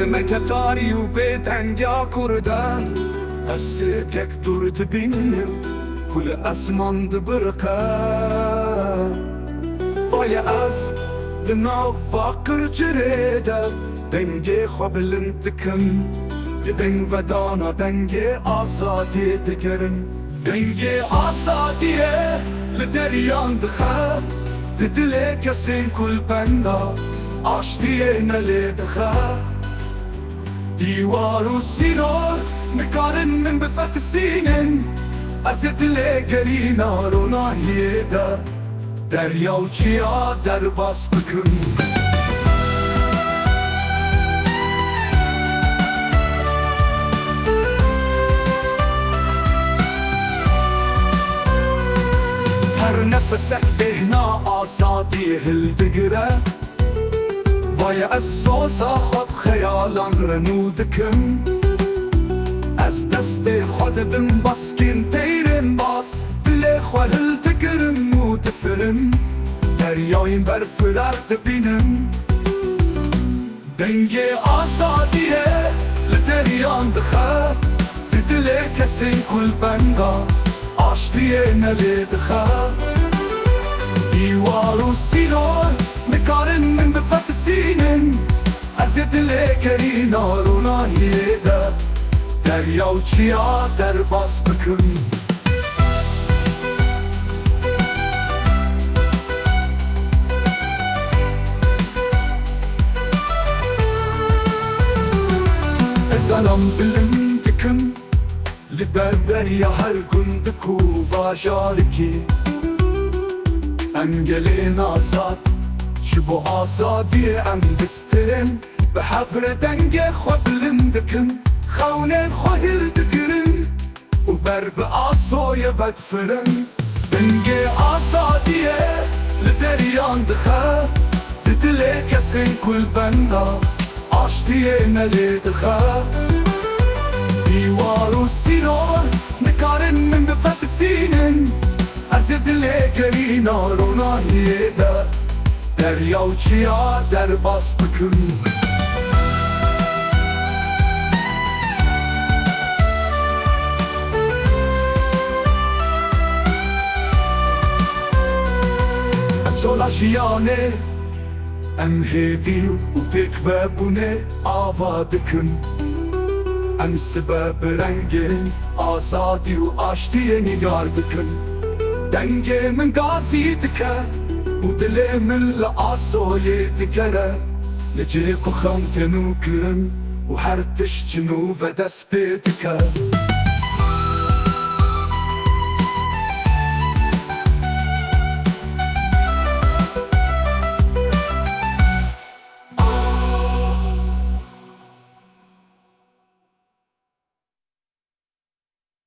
مكتاري وبيتنجا كردا السكك دورت بينهم كل أسمان دبرقا فايا أس دنا فاقر جريدا دنجي خبل انتكم دنگ ودانا دنگي آزادي دگرن دنگي آزادي لدريان دخا ددلي كسين كل بندا عشتي نلي دخا ديوار وسينور نقارن من بفت السنين ازد لي قرينا رونا هيدا دريا وچيا در باس بكن هر نفسك بهنا آزادي هالدقرة ويا الصوصة خب خيالا رنودكم از دست خود بم باسكين تيرن باس دل خوال دگرم و دفرم دریایم بر فرار دبینم دنگ آزادیه لدریان دخا دل کسی کل بنگا آشتیه نلی دخا دیوار و سینور نکارن من بفت سینن از دل گرینا رونا هیده دریا و چیا در باس بکن ازالم بلم دکم لبر دریا هر گندکو باجارکی انگلین آزاد شبو آزادی ام بسترن به حبر دنگ خوبلن دکم خونن خوهل دگرن و بر به آسوی ودفرن دنگ آزادیه لدریان دخا ددل کسین کل بندا آشتیه نلی دخا دیوار و سینور نکارن من بفت سینن از دل گرینا رونا هیده دریا و چیا در باس بکن Sola jiyane em hevi u pek ve bune ava dikun em sebeb rengin azadi u aştiye nigar dikun denge min gazi dike u dile min la asoye digere lece ku xam tenu kirin u her tişçinu ve dest pê dike